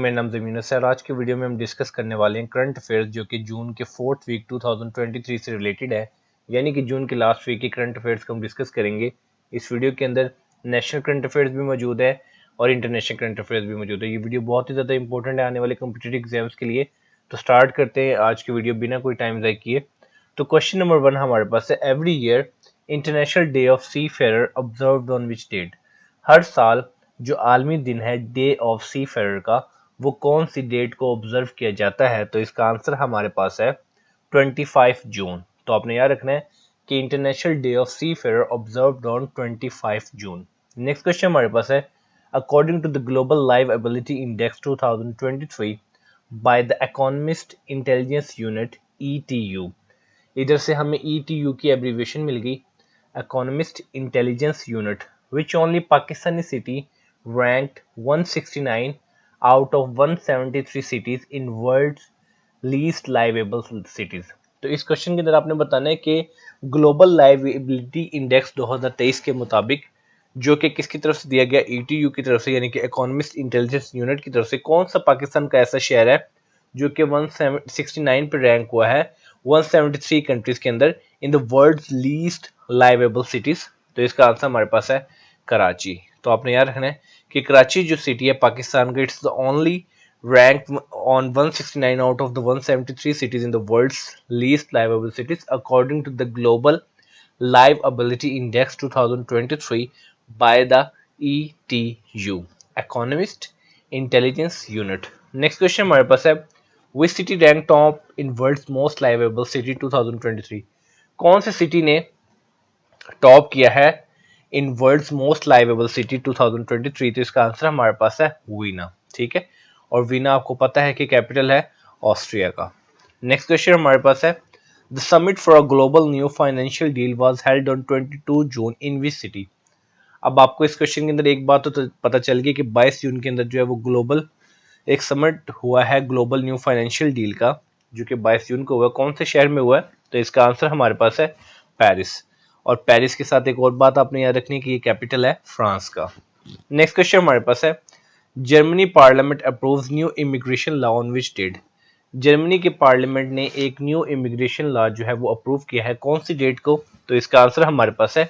मेरा नाम ज़मीन है और आज की वीडियो में हम डिस्कस करने वाले हैं करंट अफेयर्स जो कि जून के 4th वीक 2023 से रिलेटेड है, यानी कि जून के लास्ट वीक के करंट अफेयर्स को हम डिस्कस करेंगे। इस वीडियो के अंदर नेशनल करंट अफेयर्स भी मौजूद है और इंटरनेशनल करंट अफेयर्स भी मौजूद है। ये वीडियो बहुत ही ज़्यादा इंपॉर्टेंट है आने वाले कॉम्पिटिटिव एग्जाम्स के लिए। तो स्टार्ट करते हैं आज की वीडियो बिना कोई टाइम ज़ाय किए। तो क्वेश्चन नंबर 1 हमारे पास है, every year international day of seafarer observed on which date. हर साल जो आलमी दिन है डे ऑफ सी फेयर का, वो कौन सी डेट को ऑब्जर्व किया जाता है? तो इसका आंसर हमारे पास है 25 जून। तो आपने याद रखना है कि international day of seafarer observed on 25 June. Next question हमारे पास है, according to the Global Liveability Index 2023 by the Economist Intelligence Unit ETU। इधर से हमें ETU की एब्रीविएशन मिल गई, Economist Intelligence Unit, which only Pakistani city ranked 169 out of 173 cities in world's least livable cities। तो इस क्वेश्चन के अंदर आपने बताना है कि ग्लोबल लाइवेबिलिटी इंडेक्स 2023 के मुताबिक, जो कि किसकी तरफ से दिया गया, ETU की तरफ से, यानी कि इकोनॉमिस्ट इंटेलिजेंस यूनिट की तरफ से, कौन सा पाकिस्तान का ऐसा शहर है जो कि 169 पे रैंक हुआ है 173 कंट्रीज के अंदर in the world's least livable cities. तो इसका आंसर हमारे पास है कराची। तो आपने याद रखना है कि कराची जो सिटी है पाकिस्तान का, it's the only rank on 169 out of the 173 cities in the world's least livable cities according to the global liveability index 2023 by the ETU, economist intelligence unit। Next question हमारे पास है, which city ranked top in world's most livable city 2023। कौन सी city ने top किया है इन world's most लाइवेबल city 2023? तो इसका answer हमारे पास है वीना। ठीक है, और वीना आपको पता है कि कैपिटल है ऑस्ट्रिया का। नेक्स्ट क्वेश्चन हमारे पास है, the summit for a global new financial deal was held on 22 June in which city. अब आपको इस क्वेश्चन के अंदर एक बात तो पता चल गई कि 22 जून के अंदर जो है वो ग्लोबल एक समिट हुआ है ग्लोबल न्यू फाइनेंशियल डील का, जो कि 22 जून को हुआ। कौन से शहर में हुआ है? तो इसका आंसर हमारे पास है पेरिस। और पेरिस के साथ एक और बात आपने याद रखनी है कि ये कैपिटल है फ्रांस का। नेक्स्ट क्वेश्चन हमारे पास है, Germany parliament approves new immigration law on which date. Germany के पार्लियामेंट ने एक न्यू इमिग्रेशन लॉ जो है वो अप्रूव किया है, कौन सी डेट को? तो इसका आंसर हमारे पास है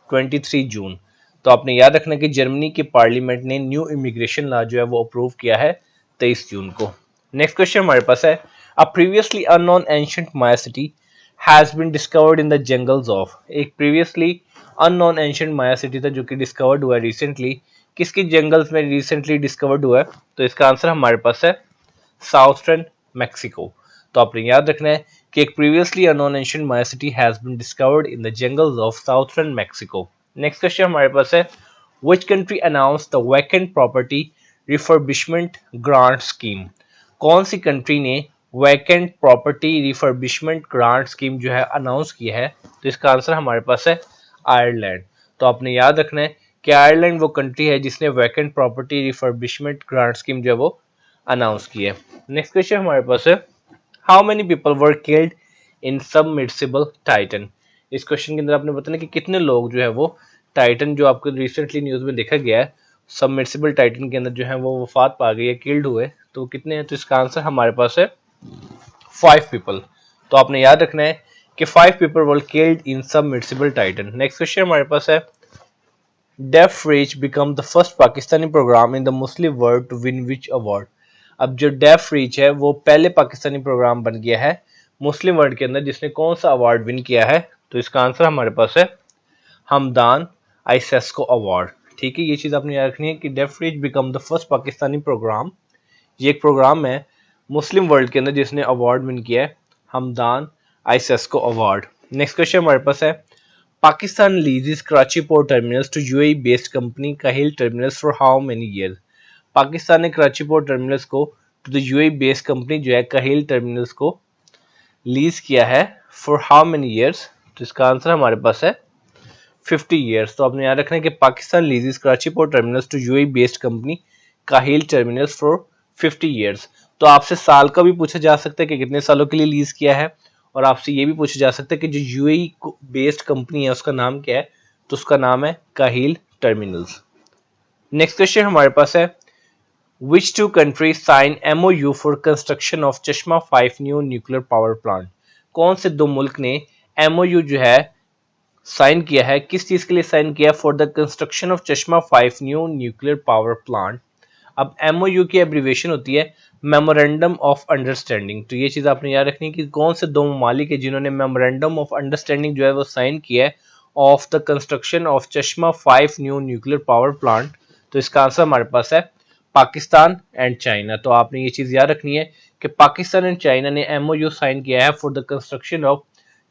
23 जून। तो आपने याद रखना कि जर्मनी के पार्लियामेंट ने न्यू इमिग्रेशन लॉ जो है वो अप्रूव किया है 23 जून को। नेक्स्ट क्वेश्चन हमारे पास है, a previously unknown ancient Maya city has been discovered in the jungles of। एक previously unknown ancient Maya city था जो कि डिस्कवर्ड हुआ है रिसेंटली। किसके जंगल्स में रिसेंटली डिस्कवर्ड हुआ है? तो इसका आंसर हमारे पास है साउथर्न मैक्सिको। तो आपने याद रखना है कि एक previously unknown ancient Maya city has been discovered in the jungles of southern Mexico. Next question हमारे पास है, which country announced the vacant property refurbishment grant scheme. कौन सी कंट्री ने vacant property refurbishment grant scheme जो है announce किया है? तो इसका आंसर हमारे पास है आयरलैंड। तो आपने याद रखना है कि आयरलैंड वो कंट्री है जिसने vacant property refurbishment grant scheme जो है वो अनाउंस की है। नेक्स्ट क्वेश्चन हमारे पास है, how many people were killed in submersible Titan. इस क्वेश्चन के अंदर आपने बताना कि कितने लोग जो है वो टाइटन, जो आपको रिसेंटली न्यूज में देखा गया है सबमर्सिबल टाइटन के अंदर जो है वो वफात पा गई है, किल्ड हुए, तो कितने हैं? तो इसका आंसर हमारे पास है 5 पीपल। तो आपने याद रखना है कि 5 people were killed in submersible Titan. Next question हमारे पास है, Deaf Reach become the first Pakistani program in the Muslim world to win which award. अब जो डेफ रीच है वो पहले पाकिस्तानी प्रोग्राम बन गया है मुस्लिम वर्ल्ड के अंदर जिसने कौन सा अवार्ड विन किया है? तो इसका आंसर हमारे पास है हमदान आइसेस्को अवार्ड। ठीक है, ये चीज आपने याद रखनी है कि Deaf Reach become the first Pakistani program, ये एक प्रोग्राम है मुस्लिम वर्ल्ड के अंदर जिसने अवार्ड विन किया है Hamdan ISESCO award. Next question हमारे पास है, Pakistan leases Karachi port terminals to UAE based company Kahil terminals for how many years. Pakistan ने कराची पोर्ट टर्मिनल्स को to the UAE based company जो है काहिल टर्मिनल्स को लीज किया है फॉर हाउ मेनी ईयर्स? तो इसका आंसर हमारे पास है 50 ईयर्स। तो आपने याद रखना है कि Pakistan leases Karachi port terminals to UAE based company Kahil terminals for 50 years. तो आपसे साल का भी पूछा जा सकता है कि कितने सालों के लिए लीज किया है, और आपसे ये भी पूछा जा सकता है कि जो यूएई बेस्ड कंपनी है उसका नाम क्या है? तो उसका नाम है काहिल टर्मिनल्स। नेक्स्ट क्वेश्चन हमारे पास है, Which two countries sign MOU for construction of चश्मा 5 न्यू न्यूक्लियर पावर प्लांट? कौन से दो मुल्क ने MOU जो है साइन किया है, किस चीज के लिए साइन किया? फॉर द कंस्ट्रक्शन ऑफ चश्मा 5 न्यू न्यूक्लियर पावर प्लांट। अब MOU की एब्रीविएशन होती है मेमोरेंडम ऑफ अंडरस्टैंडिंग। तो ये चीज आपने याद रखनी है कि कौन से दो ममालिक है जिन्होंने मेमोरेंडम ऑफ अंडरस्टैंडिंग जो है वो साइन किया है ऑफ द कंस्ट्रक्शन ऑफ चश्मा 5 न्यू न्यूक्लियर पावर प्लांट। तो इसका आंसर हमारे पास है पाकिस्तान एंड चाइना। तो आपने ये चीज याद रखनी है कि पाकिस्तान एंड चाइना ने MOU साइन किया है फॉर द कंस्ट्रक्शन ऑफ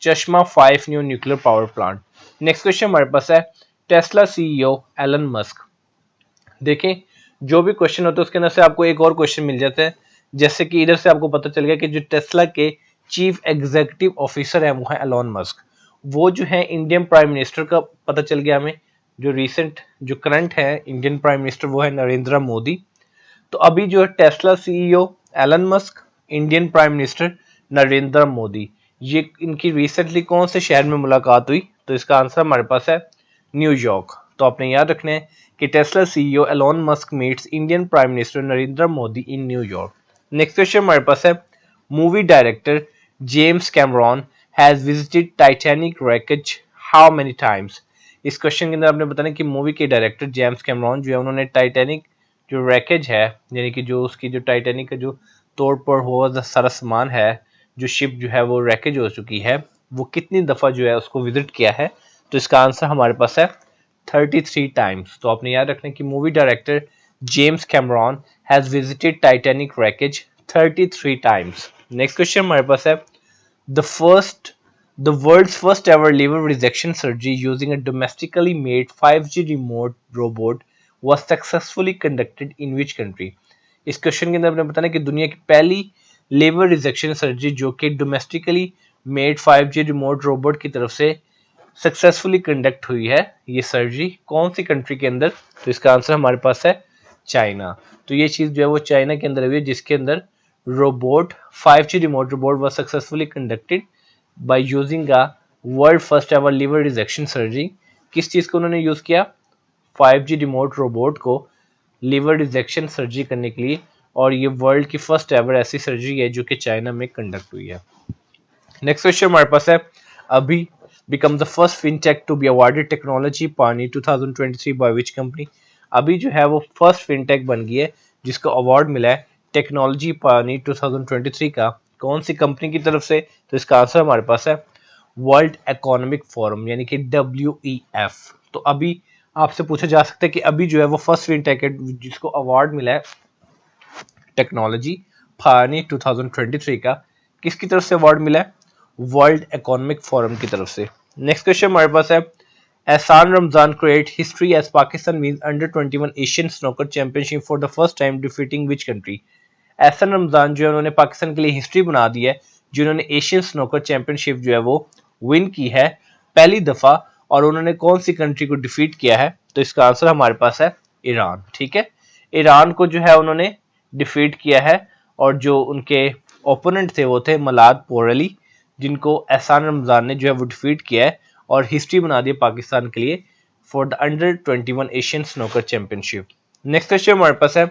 चश्मा 5 new nuclear power plant. Next question हमारे पास है टेस्ला CEO एलन मस्क। देखें जो भी क्वेश्चन होता है उसके अंदर से आपको एक और क्वेश्चन मिल जाता है, जैसे कि इधर से आपको पता चल गया कि जो टेस्ला के चीफ एग्जीक्यूटिव ऑफिसर है वो है एलन मस्क। वो जो है इंडियन प्राइम मिनिस्टर का पता चल गया हमें, जो रिसेंट जो करंट है इंडियन प्राइम मिनिस्टर वो है नरेंद्र मोदी। तो अभी जो है Tesla CEO Elon Musk, Indian prime minister Narendra Modi, ये इनकी रिसेंटली कौन से शहर में मुलाकात हुई? तो इसका आंसर हमारे पास है न्यूयॉर्क। तो आपने याद रखना है कि Tesla CEO Elon Musk meets Indian prime minister Narendra Modi in New York. Next question हमारे पास है movie director James Cameron has visited Titanic wreckage how many times? इस क्वेश्चन के अंदर आपने बताना कि मूवी के डायरेक्टर जेम्स कैमरॉन जो है उन्होंने टाइटैनिक जो रैकेज है, यानी कि जो उसकी जो टाइटैनिक का जो तोड़ फोड़ हुआ सारा सामान है, जो शिप जो है वो रैकेज हो चुकी है, वो कितनी दफा जो है उसको विजिट किया है? तो इसका आंसर हमारे पास है 33 टाइम्स। तो आपने याद रखना कि movie director James Cameron has visited Titanic wreckage 33 times. Next question हमारे पास है the world's first ever liver resection surgery using a domestically made 5G remote robot was successfully conducted in which country? इस क्वेश्चन के अंदर आपने बताना कि दुनिया की पहली लिवर रिजेक्शन सर्जरी जो कि domestically made 5G remote robot की तरफ से सक्सेसफुली कंडक्ट हुई है, ये सर्जरी कौन सी कंट्री के अंदर? तो इसका आंसर हमारे पास है चाइना। तो ये चीज जो है वो चाइना के अंदर हुई है, जिसके अंदर robot 5G remote robot was successfully conducted by using a world first ever liver rejection surgery. किस चीज को उन्होंने यूज किया? 5G रिमोट रोबोट को लिवर रिजेक्शन सर्जरी करने के लिए, और ये वर्ल्ड की फर्स्ट एवर ऐसी सर्जरी है जो कि चाइना में कंडक्ट हुई है। नेक्स्ट क्वेश्चन हमारे पास है अभी become the first fintech to be awarded technology pioneer 2023 by which company? अभी जो है वो फर्स्ट फिनटेक बन गई है जिसको अवार्ड मिला है टेक्नोलॉजी पायनियर 2023 का, कौन सी कंपनी की तरफ से? तो इसका आंसर हमारे पास है वर्ल्ड इकोनॉमिक फोरम, यानी कि WEF। तो अभी आपसे पूछा जा सकता है कि अभी जो है वो फर्स्ट फिनटेक है जिसको अवार्ड मिला है टेक्नोलॉजी पायनियर 2023 का, किसकी तरफ से अवार्ड मिला है? वर्ल्ड इकोनॉमिक फोरम की तरफ से। नेक्स्ट क्वेश्चन हमारे पास है Ehsan Ramzan create history as Pakistan wins under 21 Asian snooker championship for the first time defeating which country? Ehsan Ramzan जो है उन्होंने पाकिस्तान के लिए हिस्ट्री बना दी है, जिन्होंने एशियन स्नूकर चैंपियनशिप जो है वो विन की है पहली दफा, और उन्होंने कौन सी कंट्री को डिफीट किया है? तो इसका आंसर हमारे पास है ईरान। ठीक है, ईरान को जो है उन्होंने डिफीट किया है, और जो उनके ओपोनेंट थे वो थे मलाद पोरली, जिनको एहसान रमजान ने जो है वो डिफीट किया है और हिस्ट्री बना दी पाकिस्तान के लिए for the under 21 Asian snooker championship. Next question हमारे पास है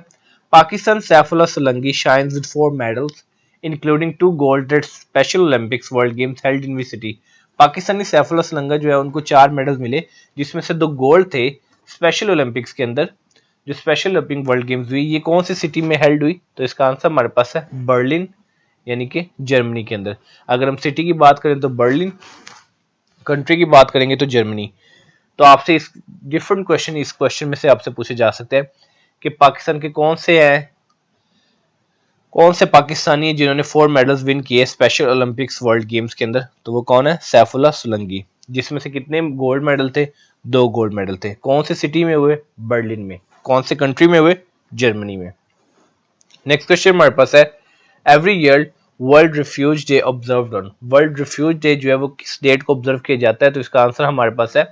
Pakistan Saifullah Solanki shines with 4 medals including 2 gold at special Olympics world games held in which city? Pakistani Saifullah Solanka जो है उनको 4 मेडल्स मिले, जिसमें से 2 गोल्ड थे स्पेशल ओलंपिक्स के अंदर, जो स्पेशल ओलंपिक वर्ल्ड गेम्स हुई, ये कौन सी सिटी में हेल्ड हुई? तो इसका आंसर हमारे पास है बर्लिन, यानी कि जर्मनी के अंदर। अगर हम सिटी की बात करें तो बर्लिन, कंट्री की बात करेंगे तो जर्मनी। तो आपसे इस डिफरेंट क्वेश्चन इस क्वेश्चन में से आपसे पूछे जा सकते हैं कि पाकिस्तान के कौन से पाकिस्तानी है जिन्होंने 4 मेडल्स विन किए स्पेशल ओलंपिक्स वर्ल्ड गेम्स के अंदर? तो वो कौन है? सैफुल्लाह सोलंकी। जिसमें से कितने गोल्ड मेडल थे? 2 गोल्ड मेडल थे। कौन सी सिटी में हुए? बर्लिन में। कौन से कंट्री में हुए? जर्मनी में। नेक्स्ट क्वेश्चन हमारे पास है every year world refugee day observed on? World refugee day जो है वो किस डेट को ऑब्जर्व किया जाता है? तो इसका आंसर हमारे पास है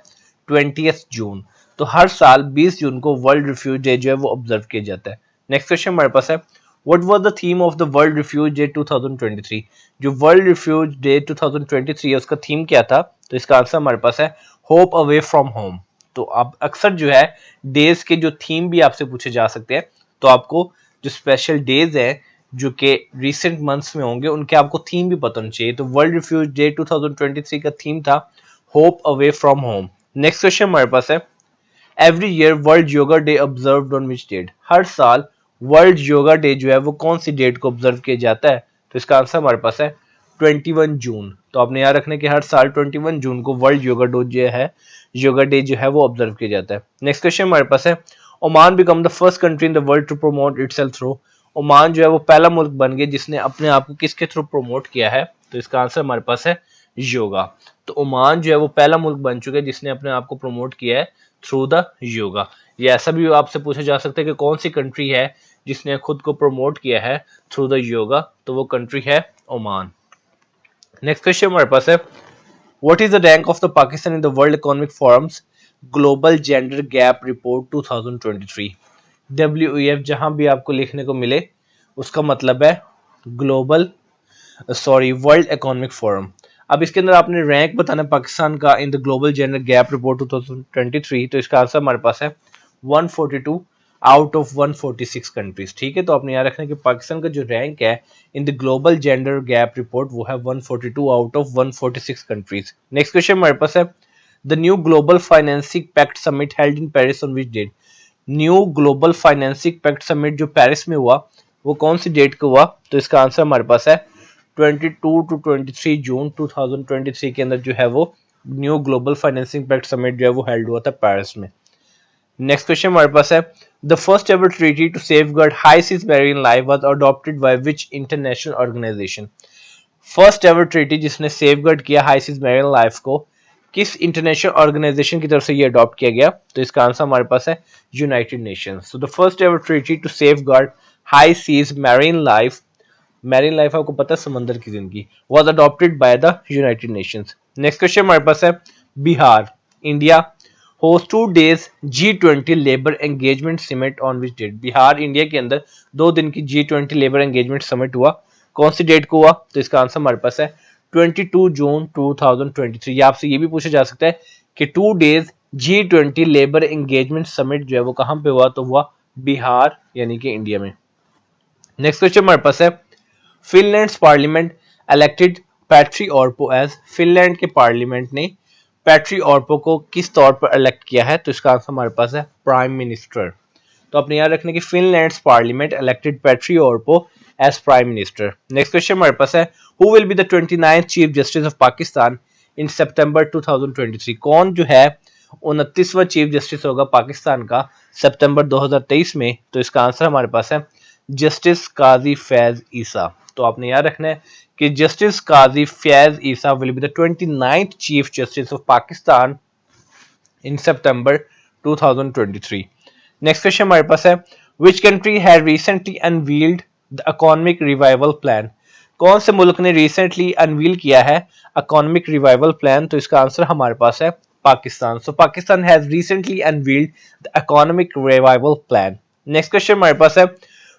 20 जून। तो हर साल 20 जून को वर्ल्ड रिफ्यूज डे जो है वो ऑब्जर्व किया जाता है। नेक्स्ट क्वेश्चन हमारे पास है what was the theme of the world refugee day 2023? जो वर्ल्ड रिफ्यूज डे 2023 है उसका थीम क्या था? तो इसका आंसर हमारे पास है होप अवे फ्रॉम होम। तो आप अक्सर जो है डेज के जो थीम भी आपसे पूछे जा सकते हैं, तो आपको जो स्पेशल डेज हैं जो कि रिसेंट मंथ्स में होंगे उनके आपको थीम भी पता होना चाहिए। तो वर्ल्ड रिफ्यूज डे 2023 का थीम था hope away from home. Next question हमारे पास है every year world yoga day observed on which date. हर साल वर्ल्ड योगा डे जो है वो कौन सी डेट को ऑब्जर्व किया जाता है? तो इसका आंसर हमारे पास है 21 जून। तो आपने याद रखना कि हर साल 21 जून को वर्ल्ड योगा डे जो है वो ऑब्जर्व किया जाता है। नेक्स्ट क्वेश्चन हमारे पास है Oman become the first country in the world to promote itself through. Oman जो है वो पहला मुल्क बन गया जिसने अपने आप को किसके थ्रू प्रमोट किया है? तो इसका आंसर हमारे पास है योगा। तो ओमान जो है वो पहला मुल्क बन चुका है जिसने अपने आप को प्रमोट किया है थ्रू द योगा। ये ऐसा भी आपसे पूछा जा सकता है कि कौन सी कंट्री है जिसने खुद को प्रमोट किया है थ्रू द योगा? तो वो कंट्री है ओमान। नेक्स्ट क्वेश्चन हमारे पास है what is the rank of the Pakistan in the world economic forums global gender gap report 2023। WEF जहां भी आपको लिखने को मिले उसका मतलब है वर्ल्ड इकोनॉमिक फोरम। अब इसके अंदर आपने रैंक बताना पाकिस्तान का इन the global gender gap report 2023। तो इसका आंसर हमारे पास है 142 आउट ऑफ 146 कंट्रीज। ठीक है, तो आपने याद रखना कि पाकिस्तान का जो रैंक है in the global gender gap report वो है 142 out of 146 countries. Next question हमारे पास है the new global financing pact summit held in Paris on which date. New global financing pact summit जो पेरिस में हुआ वो कौन सी डेट को हुआ? तो इसका आंसर हमारे पास है 22 टू 23 जून 2023 के अंदर जो है वो new global financing pact summit जो है वो हेल्ड हुआ था पेरिस में। नेक्स्ट क्वेश्चन हमारे पास है the first ever treaty to safeguard high seas marine life was adopted by which international organisation. First ever treaty जिसने सेफगार्ड किया हाई सीज मैरीन लाइफ को किस इंटरनेशनल ऑर्गेनाइजेशन की तरफ से ये अडॉप्ट किया गया? तो इसका आंसर हमारे पास है United Nations. So the first ever treaty to safeguard high seas marine life आपको पता है समंदर की जिंदगी was adopted by the United Nations. Next question हमारे पास है Bihar India host 2 days G20 labour engagement summit on which date. Bihar India के अंदर 2 दिन की G20 लेबर एंगेजमेंट समिट हुआ, कौन सी डेट को हुआ? तो इसका आंसर हमारे पास है 22 जून 2023। या आपसे ये भी पूछा जा सकता है कि 2 days G20 labour engagement summit जो है वो कहां पे हुआ? तो हुआ बिहार यानी कि इंडिया में। नेक्स्ट क्वेश्चन हमारे पास है Finland parliament elected Petteri Orpo as. Finland के पार्लियामेंट ने पैट्री ऑर्पो को किस तौर पर इलेक्ट किया है? तो इसका आंसर हमारे पास है प्राइम मिनिस्टर। तो अपने याद रखने की Finland parliament elected Petteri Orpo as prime minister. Next question हमारे पास है who will be the 29th chief justice of Pakistan in सितंबर 2023। कौन जो है 29वां चीफ जस्टिस होगा पाकिस्तान का सितंबर 2023 में? तो इसका आंसर हमारे पास है जस्टिस काजी फैज ईसा। तो आपने याद रखना है कि justice Qazi Faez Isa will be the 29th chief justice of Pakistan in September 2023। Next question हमारे पास है which country has recently unveiled the economic revival plan. कौन से मुल्क ने रिसेंटली अनवील किया है इकोनॉमिक रिवाइवल प्लान? तो इसका आंसर हमारे पास है Pakistan. So Pakistan has recently unveiled the economic revival plan. Next question हमारे पास है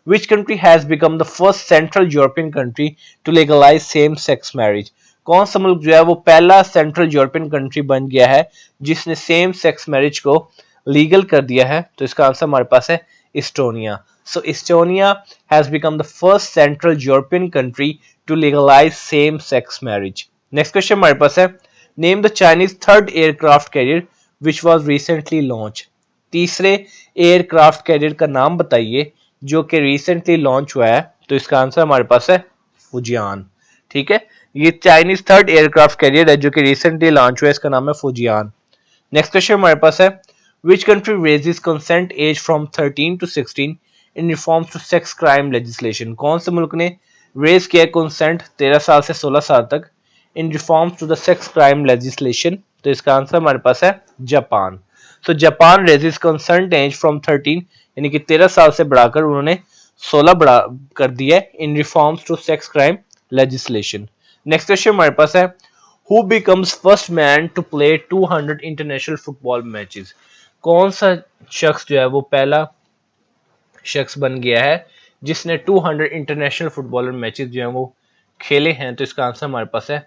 Which country has become the first Central European country to legalize same-sex marriage? कौन सा मुल्क जो है वो पहला सेंट्रल यूरोपियन कंट्री बन गया है जिसने सेम सेक्स मैरिज को लीगल कर दिया है? तो इसका आंसर हमारे पास है Estonia. So Estonia has become the first central European country to legalise same sex marriage. Next question हमारे पास है name the Chinese third aircraft carrier which was recently launch. तीसरे एयरक्राफ्ट कैरियर का नाम बताइए जो कि रिसेंटली लॉन्च हुआ है। तो इसका आंसर हमारे पास है फुजियान। ठीक है, ये चाइनीज थर्ड एयरक्राफ्ट कैरियर है जो कि रिसेंटली लॉन्च हुआ है, इसका नाम है फुजियान। नेक्स्ट क्वेश्चन हमारे पास है which country raises consent age from 13 to 16 in reforms to sex crime legislation. कौन से मुल्क ने रेज किया कंसेंट 13 साल से 16 साल तक in reforms to the sex crime legislation? तो इसका आंसर हमारे पास है Japan. So Japan raises consent age from 13 यानी कि 13 साल से बढ़ाकर उन्होंने 16 बढ़ा कर दिया in reforms to sex crime legislation. Next question हमारे पास है who becomes first man to play 200 international football matches. कौन सा शख्स जो है वो पहला शख्स बन गया है जिसने 200 इंटरनेशनल फुटबॉलर मैचेस जो है वो खेले हैं? तो इसका आंसर हमारे पास है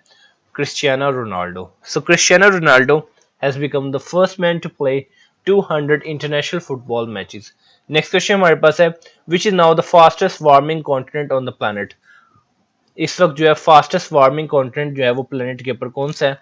Cristiano Ronaldo. So Cristiano Ronaldo has become the first man to play 200 international football matches. Next question हमारे पास है which is now the fastest warming continent on the planet. इस वक्त जो है फास्टेस्ट वार्मिंग कॉन्टिनेंट जो है वो प्लैनेट के ऊपर कौन सा है?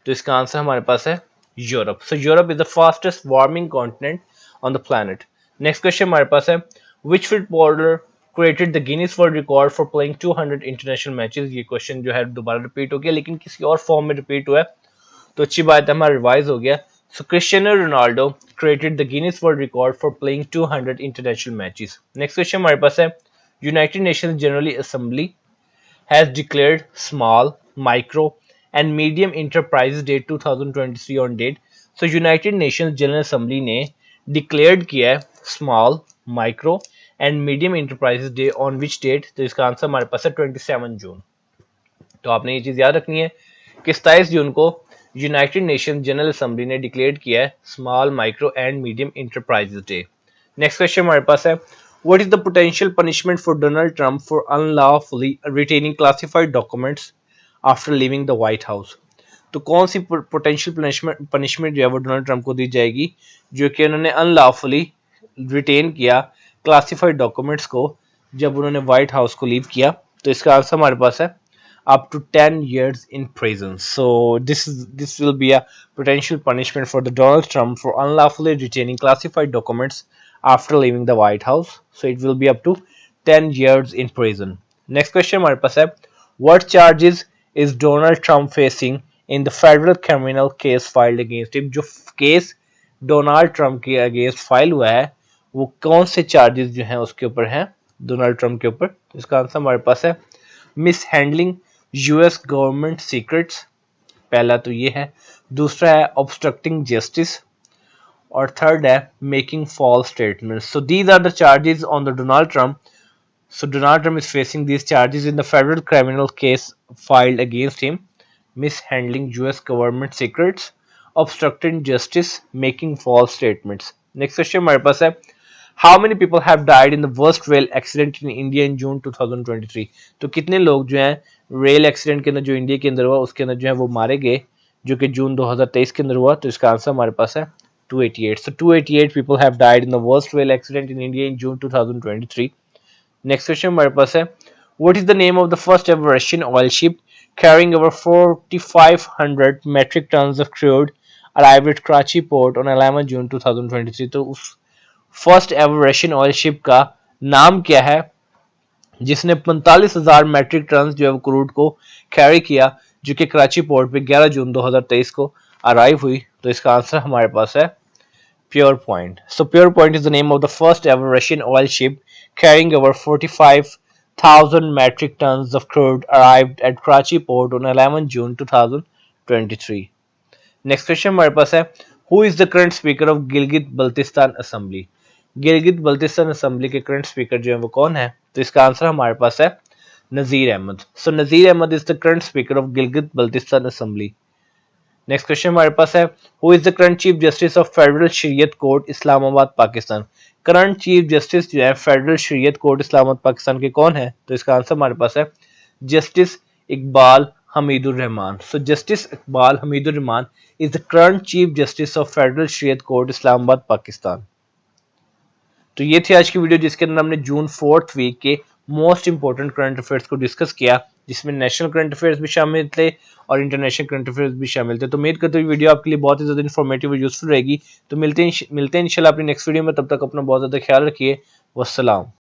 तो इसका आंसर हमारे पास है Europe. So Europe is the fastest warming continent on the planet. Next question हमारे पास है which footballer created the Guinness world record for playing 200 international matches. ये क्वेश्चन जो है दोबारा रिपीट हो गया लेकिन किसी और फॉर्म में रिपीट हुआ है, तो अच्छी बात है, हमारा रिवाइज हो गया। So Cristiano Ronaldo created the Guinness World Record for playing 200 international matches. Next question हमारे पास है United Nations General Assembly has declared small, micro and medium enterprises day 2023 on date. So United Nations General Assembly ने declared किया है small, micro and medium enterprises day on which date? तो इसका answer हमारे पास है 27 जून। तो आपने ये चीज याद रखनी है कि 27 जून को यूनाइटेड नेशन जनरल असेंबली ने डिक्लेयर किया है small, micro and medium enterprises day. Next question हमारे पास है what is the potential punishment for Donald Trump for unlawfully retaining classified documents after living the white house. तो कौन सी potential punishment जो है वो डोनाल्ड ट्रंप को दी जाएगी जो कि उन्होंने अनलॉफुली रिटेन किया क्लासिफाइड डॉक्यूमेंट्स को जब उन्होंने व्हाइट हाउस को लीव किया। तो इसका आंसर हमारे पास है up to 10 years in prison. So this will be a potential punishment for the Donald Trump for unlawfully retaining classified documents after leaving the White House. So it will be up to 10 years in prison. Next question हमारे पास है what charges is Donald Trump facing in the federal criminal case filed against him। जो case Donald Trump के against file हुआ है वो कौन से चार्जेस जो हैं उसके ऊपर हैं डोनाल्ड ट्रंप के ऊपर। इसका आंसर हमारे पास है mishandling US government secrets, पहला तो ये है, दूसरा है ऑब्स्ट्रक्टिंग जस्टिस और थर्ड है making false statements. So these are the charges on the Donald Trump. So Donald Trump is facing these charges in the federal criminal case filed against him: mishandling US government secrets, obstructing justice, making false statements. Next question हमारे पास है How many people have died in the worst rail accident in India in June 2023? तो कितने लोग जो हैं rail accident के अंदर जो इंडिया के अंदर हुआ उसके अंदर जो है वो मारे गए जो कि जून 2023 के अंदर हुआ। तो इसका आंसर हमारे पास है 288। So 288 people have died in the worst rail accident in India in June 2023. Next question हमारे पास है what is the name of the first ever Russian oil ship carrying over 4500 metric tons of crude arrived at Karachi port on 11 June 2023। तो उस first ever Russian oil ship का नाम क्या है जिसने 45,000 मैट्रिक टन जो है वो क्रूड को कैरी किया जो कि कराची पोर्ट पे 11 जून 2023 को अराइव हुई। तो इसका आंसर हमारे पास है Pure Point. So Pure Point is the name of the first ever Russian oil ship carrying over 45,000 metric tons of crude arrived at Karachi port on 11 June 2023. Next question हमारे पास है Who is the current speaker of Gilgit Baltistan Assembly? Gilgit Baltistan assembly के current speaker जो है वो कौन है? तो इसका आंसर हमारे पास है Nazir Ahmed. So Nazir Ahmed is the current speaker of Gilgit Baltistan assembly. Next question हमारे पास है who is the current chief justice of federal Shariat court Islamabad Pakistan. Current chief justice जो है फेडरल शरीयत कोर्ट इस्लामाबाद पाकिस्तान के कौन है? तो इसका आंसर हमारे पास है justice Iqbal Hamidur Rahman. So justice Iqbal Hamidur Rahman is the current chief justice of federal Shariat court Islamabad Pakistan. तो ये थी आज की वीडियो जिसके अंदर हमने जून 4th वीक के मोस्ट इंपॉर्टेंट करंट अफेयर्स को डिस्कस किया जिसमें नेशनल करंट अफेयर्स भी शामिल थे और इंटरनेशनल करंट अफेयर्स भी शामिल थे। तो उम्मीद करते हुए वीडियो आपके लिए बहुत ही ज्यादा इन्फॉर्मेटिव और यूजफुल रहेगी। तो मिलते हैं इंशाल्लाह अपनी नेक्स्ट वीडियो में। तब तक अपना बहुत ज्यादा ख्याल रखिए। वस्सलाम।